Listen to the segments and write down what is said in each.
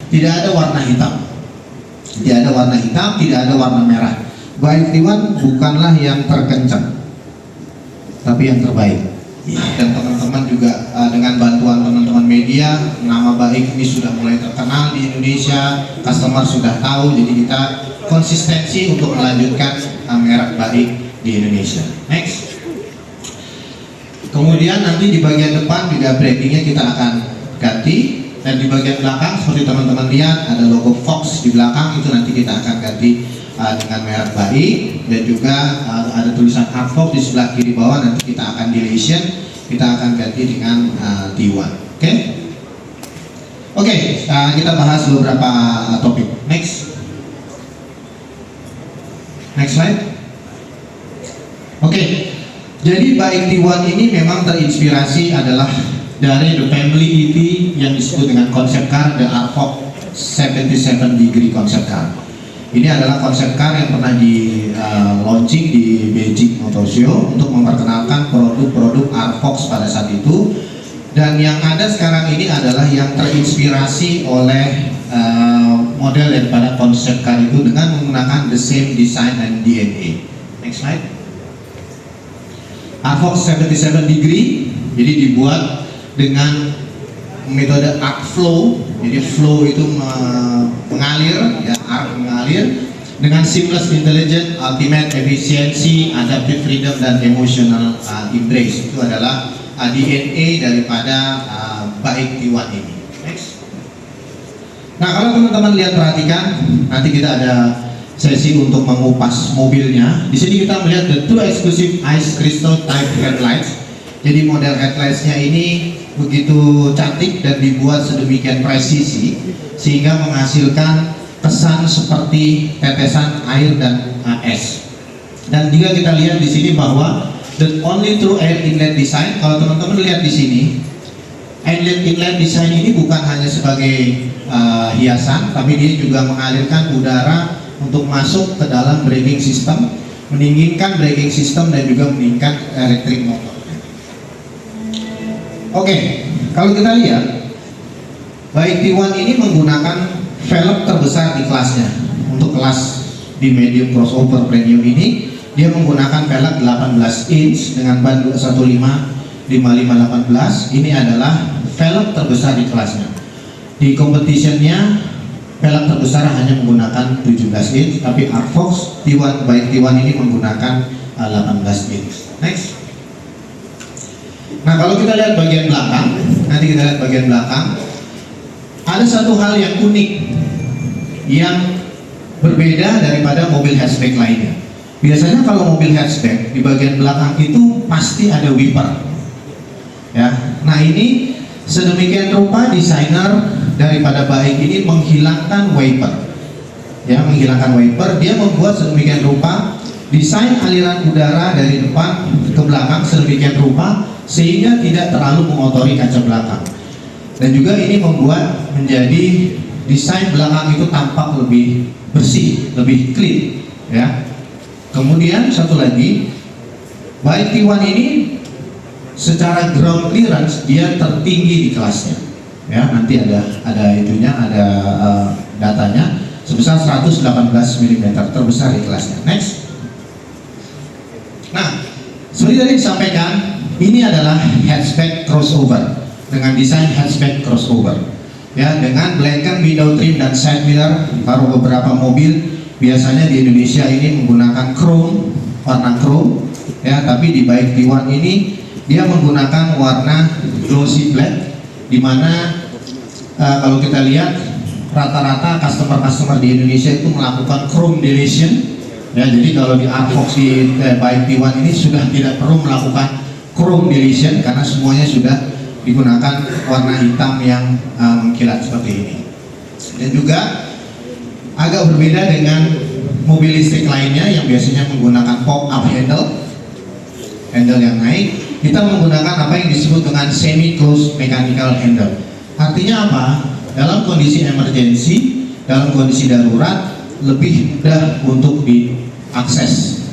tidak ada warna hitam. Tidak ada warna hitam, tidak ada warna merah. Baik T1 bukanlah yang terkencang, tapi yang terbaik. Dan teman-teman juga dengan bantuan teman-teman media, nama baik ini sudah mulai terkenal di Indonesia, customer sudah tahu, jadi kita konsistensi untuk melanjutkan merek baik di Indonesia. Next. Kemudian nanti di bagian depan juga brandingnya kita akan ganti, dan di bagian belakang seperti teman-teman lihat ada logo Fox di belakang, itu nanti kita akan ganti dengan merek baik, dan juga ada tulisan Artfox di sebelah kiri bawah, nanti kita akan deletion, kita akan ganti dengan T1. Oke, kita bahas beberapa topik. Next slide. Oke, jadi baik T1 ini memang terinspirasi adalah dari the family ET yang disebut dengan konsep car, the Artfox 77 degree concept car. Ini adalah konsep car yang pernah di launching di Beijing Motor Show untuk memperkenalkan produk-produk Artfox pada saat itu. Dan yang ada sekarang ini adalah yang terinspirasi oleh model daripada konsep car itu dengan menggunakan the same design and DNA. Next slide. Artfox 77 degree, jadi dibuat dengan metode arc flow. Jadi flow itu mengalir, ya, arc mengalir dengan seamless intelligent, ultimate efficiency, adaptive freedom, dan emotional embrace. Itu adalah DNA daripada baik T1 ini. Next. Nah, kalau teman-teman lihat, perhatikan, nanti kita ada sesi untuk mengupas mobilnya. Di sini kita melihat the two exclusive ice crystal type headlights. Jadi model headlights-nya ini begitu cantik dan dibuat sedemikian presisi sehingga menghasilkan kesan seperti tetesan air dan es. Dan juga kita lihat di sini bahwa the only true air inlet design. Kalau teman-teman lihat di sini, inlet design ini bukan hanya sebagai hiasan, tapi dia juga mengalirkan udara untuk masuk ke dalam braking system, meninggikan braking system dan juga meningkatkan elektrik motor. Oke, kalau kita lihat, baik T1 ini menggunakan velg terbesar di kelasnya. Untuk kelas di medium crossover premium ini, dia menggunakan velg 18 inch dengan ban 215-5518. Ini adalah velg terbesar di kelasnya. Di competitionnya, velg terbesar hanya menggunakan 17 inch, tapi Artfox T1 baik T1 ini menggunakan 18 inch. Next. Nah, kalau kita lihat bagian belakang, nanti kita lihat bagian belakang, ada satu hal yang unik yang berbeda daripada mobil hatchback lainnya. Biasanya kalau mobil hatchback di bagian belakang itu pasti ada wiper, ya. Nah, ini sedemikian rupa desainer daripada baik ini menghilangkan wiper, ya, menghilangkan wiper. Dia membuat sedemikian rupa desain aliran udara dari depan ke belakang sedemikian rupa sehingga tidak terlalu mengotori kaca belakang, dan juga ini membuat menjadi desain belakang itu tampak lebih bersih, lebih clean, ya. Kemudian satu lagi, baik T1 ini secara ground clearance dia tertinggi di kelasnya, ya. Nanti ada itunya, ada datanya, sebesar 118 mm, terbesar di kelasnya. Next. Nah, seperti tadi disampaikan, ini adalah hatchback crossover dengan desain hatchback crossover, ya, dengan blackened window trim dan side mirror. Baru beberapa mobil biasanya di Indonesia ini menggunakan chrome, warna chrome, ya, tapi di baik T1 ini dia menggunakan warna glossy black, dimana kalau kita lihat rata-rata customer di Indonesia itu melakukan chrome deletion, ya. Jadi kalau di Artfox di baik T1 ini sudah tidak perlu melakukan chrome deletion karena semuanya sudah digunakan warna hitam yang mengkilat seperti ini. Dan juga agak berbeda dengan mobil listrik lainnya yang biasanya menggunakan pop-up handle yang naik. Kita menggunakan apa yang disebut dengan semi-closed mechanical handle. Artinya apa? Dalam kondisi emergency, dalam kondisi darurat, lebih mudah untuk diakses.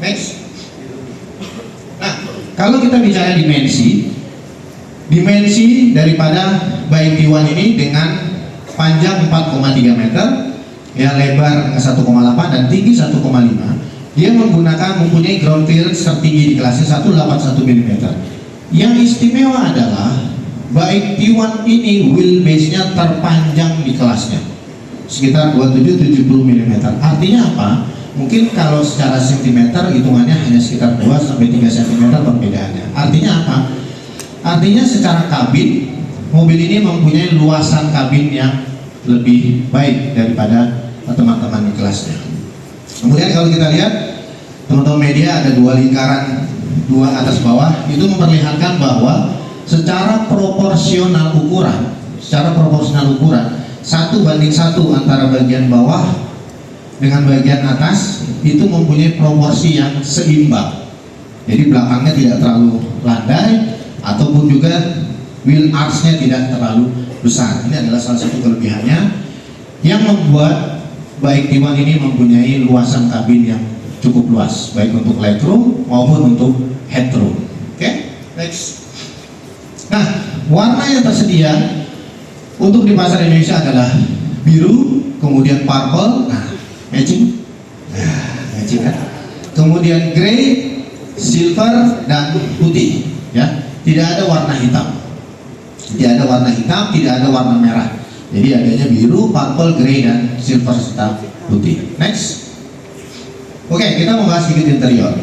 Next. Nah, kalau kita bicara dimensi Dimensi daripada baik T1 ini dengan panjang 4,3 meter, ya, lebar 1,8 dan tinggi 1,5. Dia mempunyai ground clearance tertinggi di kelasnya 181 mm. Yang istimewa adalah baik T1 ini wheelbase-nya terpanjang di kelasnya, sekitar 27-70 mm. Artinya apa? Mungkin kalau secara sentimeter hitungannya hanya sekitar 2-3 cm perbedaannya. Artinya apa? Artinya secara kabin, mobil ini mempunyai luasan kabin yang lebih baik daripada teman-teman di kelasnya. Kemudian kalau kita lihat teman-teman media, ada dua lingkaran, dua atas bawah, itu memperlihatkan bahwa secara proporsional ukuran 1:1 antara bagian bawah dengan bagian atas itu mempunyai proporsi yang seimbang. Jadi belakangnya tidak terlalu landai ataupun juga wheel arch-nya tidak terlalu besar. Ini adalah salah satu kelebihannya yang membuat baik T1 ini mempunyai luasan kabin yang cukup luas, baik untuk legroom maupun untuk headroom. Oke, next. Nah, warna yang tersedia untuk di pasar Indonesia adalah biru, kemudian purple, nah, matching kan? Kemudian grey, silver, dan putih. Ya, tidak ada warna hitam, tidak ada warna merah. Jadi adanya biru, purple, grey, dan silver serta putih. Next. Oke, kita membahas sedikit interior.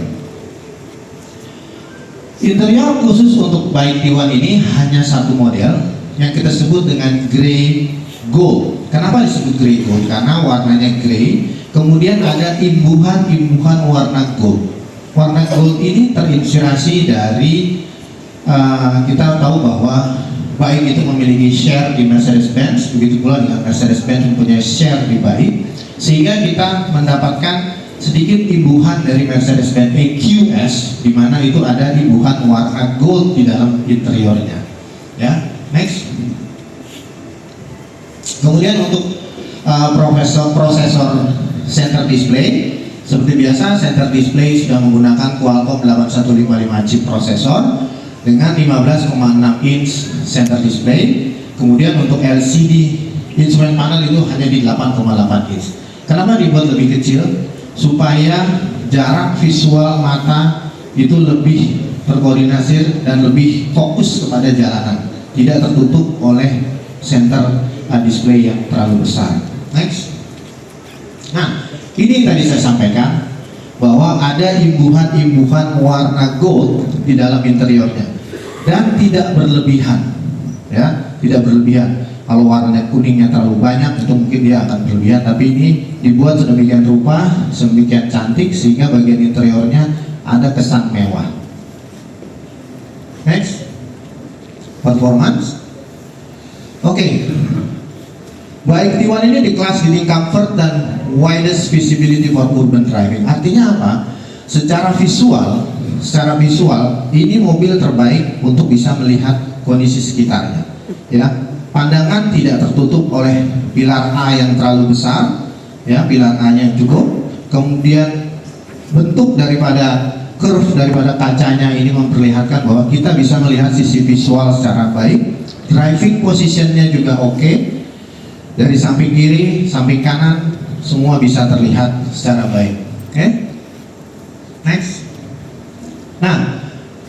Interior khusus untuk baik T1 ini hanya satu model yang kita sebut dengan grey gold. Kenapa disebut grey gold? Karena warnanya grey, kemudian ada imbuhan warna gold. Warna gold ini terinspirasi dari kita tahu bahwa baik itu memiliki share di Mercedes-Benz, begitu pula dengan Mercedes-Benz mempunyai share di baik, sehingga kita mendapatkan sedikit imbuhan dari Mercedes-Benz EQS, di mana itu ada imbuhan warna gold di dalam interiornya. Ya, next. Kemudian untuk prosesor center display, seperti biasa center display sudah menggunakan Qualcomm 8155 chip prosesor dengan 15,6 inch center display. Kemudian untuk LCD instrument panel itu hanya di 8,8 inch. Kenapa dibuat lebih kecil? Supaya jarak visual mata itu lebih terkoordinasi dan lebih fokus kepada jalanan, tidak tertutup oleh center display yang terlalu besar. Next. Nah, ini tadi saya sampaikan bahwa ada imbuhan warna gold di dalam interiornya dan tidak berlebihan, ya, tidak berlebihan. Kalau warnanya kuningnya terlalu banyak itu mungkin dia akan berlebihan, tapi ini dibuat sedemikian rupa, sedemikian cantik sehingga bagian interiornya ada kesan mewah. Next, performance. Oke. Baik T1 ini di kelas leading comfort dan widest visibility for urban driving. Artinya apa? Secara visual ini mobil terbaik untuk bisa melihat kondisi sekitarnya. Ya, pandangan tidak tertutup oleh pilar A yang terlalu besar, ya, pilar A-nya cukup. Kemudian bentuk daripada curve daripada kacanya ini memperlihatkan bahwa kita bisa melihat sisi visual secara baik. Driving positionnya juga oke. Dari samping kiri, samping kanan, semua bisa terlihat secara baik. Oke? Next. Nah,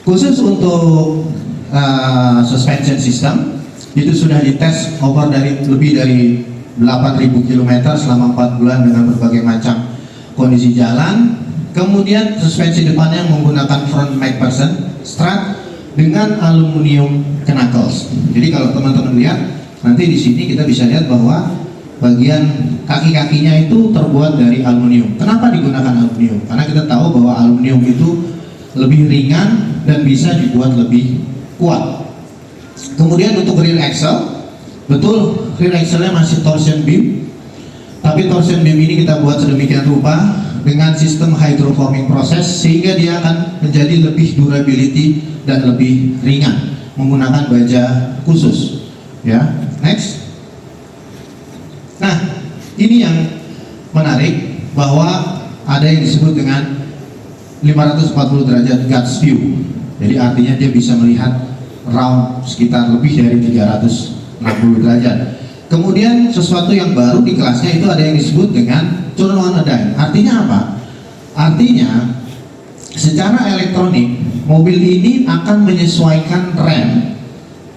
khusus untuk suspension system itu sudah dites lebih dari 8.000 km selama 4 bulan dengan berbagai macam kondisi jalan. Kemudian suspensi depannya menggunakan front MacPherson strut dengan aluminium knuckles. Jadi kalau teman-teman lihat nanti di sini kita bisa lihat bahwa bagian kaki-kakinya itu terbuat dari aluminium. Kenapa digunakan aluminium? Karena kita tahu bahwa aluminium itu lebih ringan dan bisa dibuat lebih kuat. Kemudian untuk rear axle, betul rear axle-nya masih torsion beam, tapi torsion beam ini kita buat sedemikian rupa dengan sistem hydroforming proses sehingga dia akan menjadi lebih durability dan lebih ringan menggunakan baja khusus. Ya, next. Nah, ini yang menarik bahwa ada yang disebut dengan 540 derajat God's view. Jadi artinya dia bisa melihat round sekitar lebih dari 360 derajat. Kemudian sesuatu yang baru di kelasnya itu ada yang disebut dengan turn on a dime. Artinya apa? Artinya secara elektronik mobil ini akan menyesuaikan rem.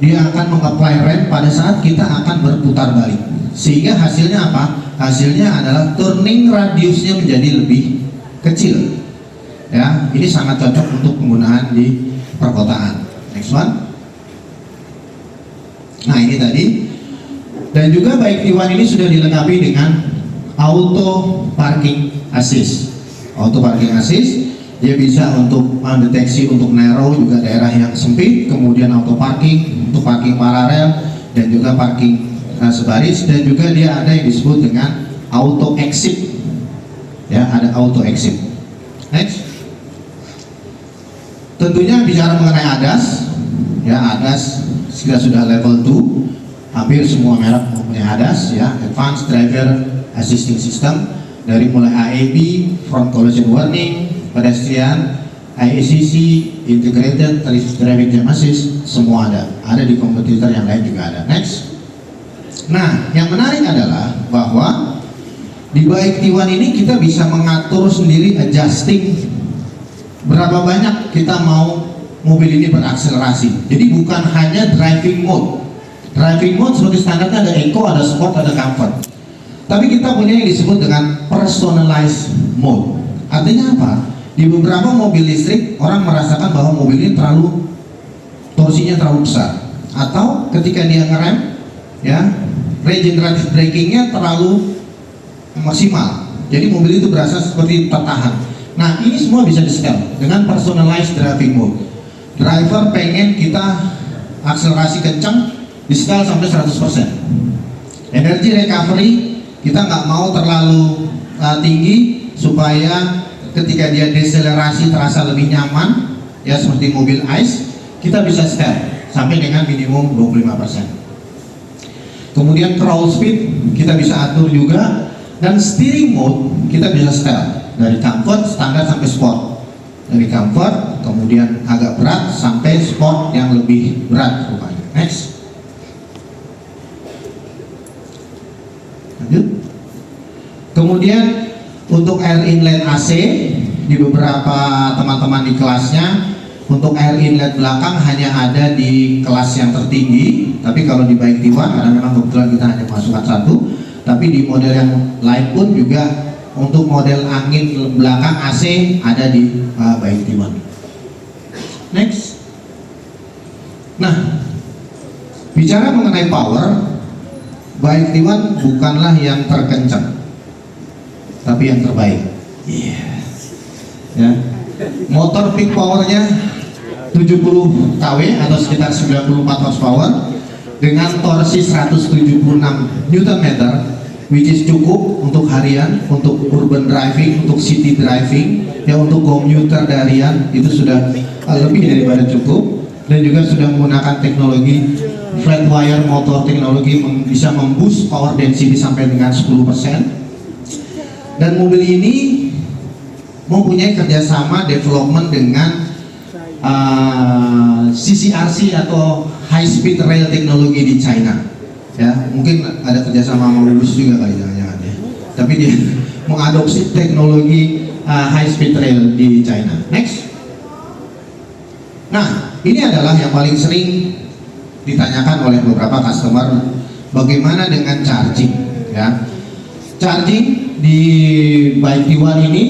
Dia akan mengapply rem pada saat kita akan berputar balik. Sehingga hasilnya apa? Hasilnya adalah turning radiusnya menjadi lebih kecil. Ya, ini sangat cocok untuk penggunaan di perkotaan. Next one. Nah, ini tadi. Dan juga bike T1 ini sudah dilengkapi dengan auto parking assist. Auto parking assist, dia bisa untuk mendeteksi untuk narrow juga daerah yang sempit, kemudian auto parking untuk parking paralel dan juga parking sebaris, dan juga dia ada yang disebut dengan auto exit. Ya, ada auto exit. Next. Tentunya bicara mengenai ADAS, ya ADAS kita sudah level 2. Hampir semua merek mempunyai ADAS, ya, Advanced Driver Assisting System, dari mulai AEB, Front Collision Warning, pedestrian, IACC, Integrated Traffic Jam Assist, semua ada. Ada di kompetitor yang lain juga ada. Next. Nah, yang menarik adalah bahwa di bike T1 ini kita bisa mengatur sendiri, adjusting berapa banyak kita mau mobil ini berakselerasi. Jadi bukan hanya driving mode. Driving mode seperti standarnya ada Eco, ada Sport, ada Comfort. Tapi kita punya yang disebut dengan personalized mode. Artinya apa? Di beberapa mobil listrik orang merasakan bahwa mobil ini terlalu torsinya terlalu besar, atau ketika dia ngerem, ya, regenerative brakingnya terlalu maksimal. Jadi mobil itu berasa seperti tertahan. Nah, ini semua bisa di-setel dengan personalized driving mode. Driver pengen kita akselerasi kencang, di-setel sampai 100%. Energy recovery kita nggak mau terlalu tinggi supaya ketika dia deselerasi terasa lebih nyaman, ya, seperti mobil ICE, kita bisa setel sampai dengan minimum 25%. Kemudian crawl speed kita bisa atur juga, dan steering mode kita bisa setel dari comfort, standar sampai sport. Dari comfort, kemudian agak berat sampai sport yang lebih berat rupanya. Next. Lanjut. Kemudian untuk air inlet AC di beberapa teman-teman di kelasnya, untuk air inlet belakang hanya ada di kelas yang tertinggi. Tapi kalau di bike T1, karena memang kebetulan kita hanya masukkan satu, tapi di model yang lain pun juga untuk model angin belakang AC ada di bike T1. Next. Nah, bicara mengenai power, bike T1 bukanlah yang terkencang, tapi yang terbaik. Ya. Motor peak powernya 70 kW atau sekitar 94 horsepower dengan torsi 176 Nm, which is cukup untuk harian, untuk urban driving, untuk city driving, ya, untuk komuter harian itu sudah lebih daripada cukup. Dan juga sudah menggunakan teknologi flat wire motor teknologi, bisa memboost power density sampai dengan 10%. Dan mobil ini mempunyai kerjasama development dengan CCRC atau High Speed Rail Teknologi di China. Ya, mungkin ada kerjasama sama Lulus juga kali, jangan-jangan, ya. Tapi dia mengadopsi teknologi High Speed Rail di China. Next. Nah, ini adalah yang paling sering ditanyakan oleh beberapa customer, bagaimana dengan charging, ya. Charging di bike T1 ini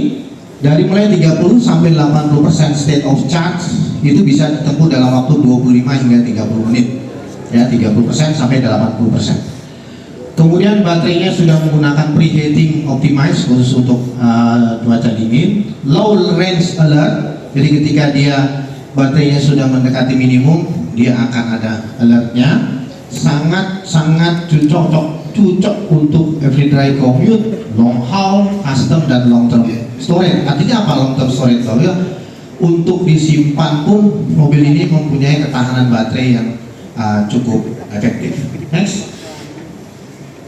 dari mulai 30 sampai 80% state of charge itu bisa ditempuh dalam waktu 25 hingga 30 menit, ya, 30% sampai 80%. Kemudian baterainya sudah menggunakan preheating optimized khusus untuk cuaca dingin, low range alert, jadi ketika dia baterainya sudah mendekati minimum, dia akan ada alertnya. Sangat cocok untuk everyday commute, long haul, custom, dan long term storage. Artinya apa long term storage? Kalau ya, untuk disimpan pun mobil ini mempunyai ketahanan baterai yang cukup efektif. Next.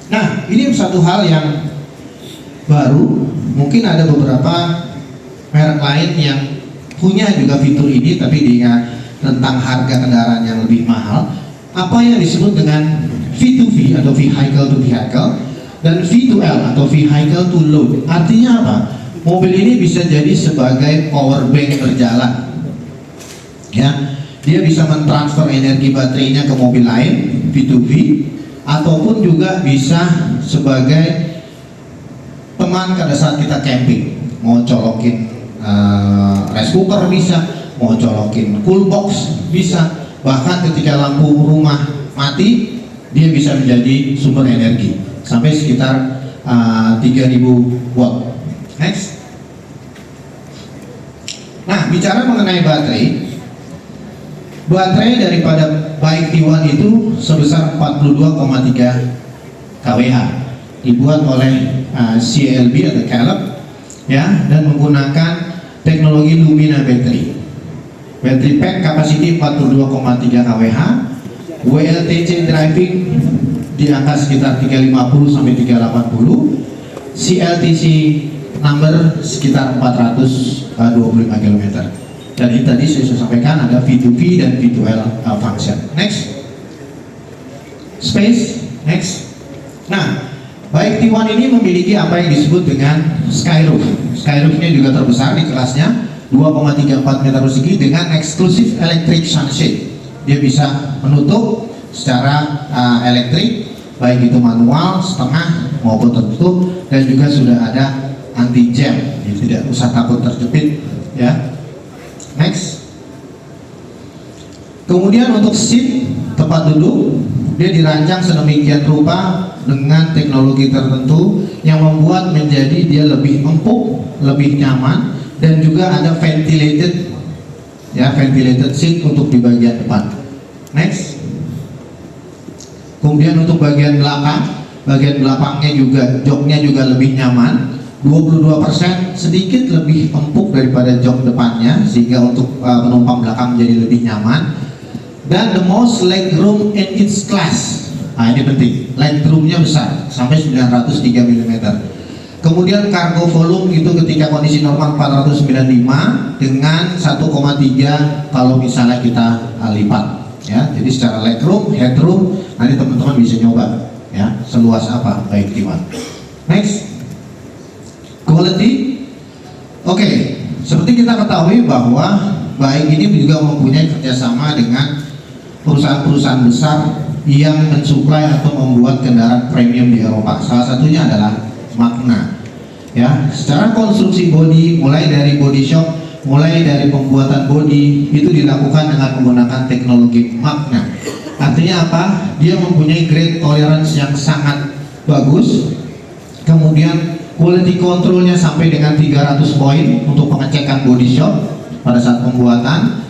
Nah, ini satu hal yang baru. Mungkin ada beberapa merek lain yang punya juga fitur ini, tapi tentang harga kendaraan yang lebih mahal, apa yang disebut dengan V2V atau vehicle to vehicle dan V2L atau vehicle to load. Artinya apa? Mobil ini bisa jadi sebagai power bank berjalan, ya. Dia bisa mentransfer energi baterainya ke mobil lain, V2V, ataupun juga bisa sebagai teman pada saat kita camping, mau colokin rice cooker bisa, mau colokin cool box bisa, bahkan ketika lampu rumah mati dia bisa menjadi sumber energi sampai sekitar 3000 watt. Next. Nah, bicara mengenai baterai daripada Bike T1 itu sebesar 42,3 kWh, dibuat oleh CLB atau Caleb, ya, dan menggunakan teknologi Lumina battery. Battery pack capacity 42,3 kWh, WLTC driving di angka sekitar 350 sampai 380, CLTC number sekitar 425 km. Dan ini tadi saya sudah sampaikan ada V2V dan V2L function. Next. Space. Next. Nah, Bike T1 ini memiliki apa yang disebut dengan skyroof. Skyroofnya juga terbesar di kelasnya, 2,34 meter persegi dengan eksklusif electric sunshade. Dia bisa menutup secara elektrik, baik itu manual, setengah maupun tertutup, dan juga sudah ada anti jam, jadi tidak usah takut terjepit, ya. Next. Kemudian untuk seat tempat duduk, dia dirancang sedemikian rupa dengan teknologi tertentu yang membuat menjadi dia lebih empuk, lebih nyaman, dan juga ada ventilated, ya, ventilated seat untuk di bagian depan. Next. Kemudian untuk bagian belakangnya juga joknya juga lebih nyaman, 22% sedikit lebih empuk daripada jok depannya, sehingga untuk penumpang belakang menjadi lebih nyaman. Dan the most legroom in its class. Nah, ini penting, legroomnya besar sampai 903 mm. Kemudian cargo volume itu ketika kondisi normal 495 dengan 1,3 kalau misalnya kita lipat, ya. Jadi secara legroom, headroom nanti teman-teman bisa nyoba, ya, seluas apa Bike T1. Next. Quality. Oke, seperti kita ketahui bahwa Bike ini juga mempunyai kerjasama dengan perusahaan-perusahaan besar yang mensuplai atau membuat kendaraan premium di Eropa. Salah satunya adalah Magna, ya. Secara konstruksi bodi, mulai dari body shop, mulai dari pembuatan bodi itu dilakukan dengan menggunakan teknologi Magna. Artinya apa? Dia mempunyai grade tolerance yang sangat bagus. Kemudian quality controlnya sampai dengan 300 poin untuk pengecekan body shop pada saat pembuatan,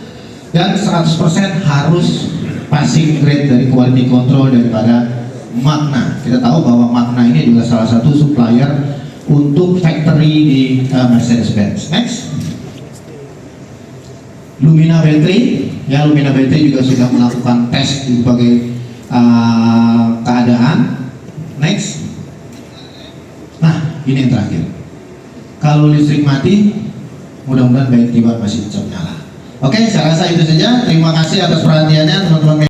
dan 100% harus passing grade dari quality control daripada Magna. Kita tahu bahwa Magna ini adalah salah satu supplier untuk factory di Mercedes-Benz. Next. Lumina battery, ya, Lumina battery juga sudah melakukan tes di berbagai keadaan. Next. Nah, ini yang terakhir. Kalau listrik mati, mudah-mudahan Bike T1 masih tetap nyala. Oke, saya rasa itu saja. Terima kasih atas perhatiannya, teman-teman.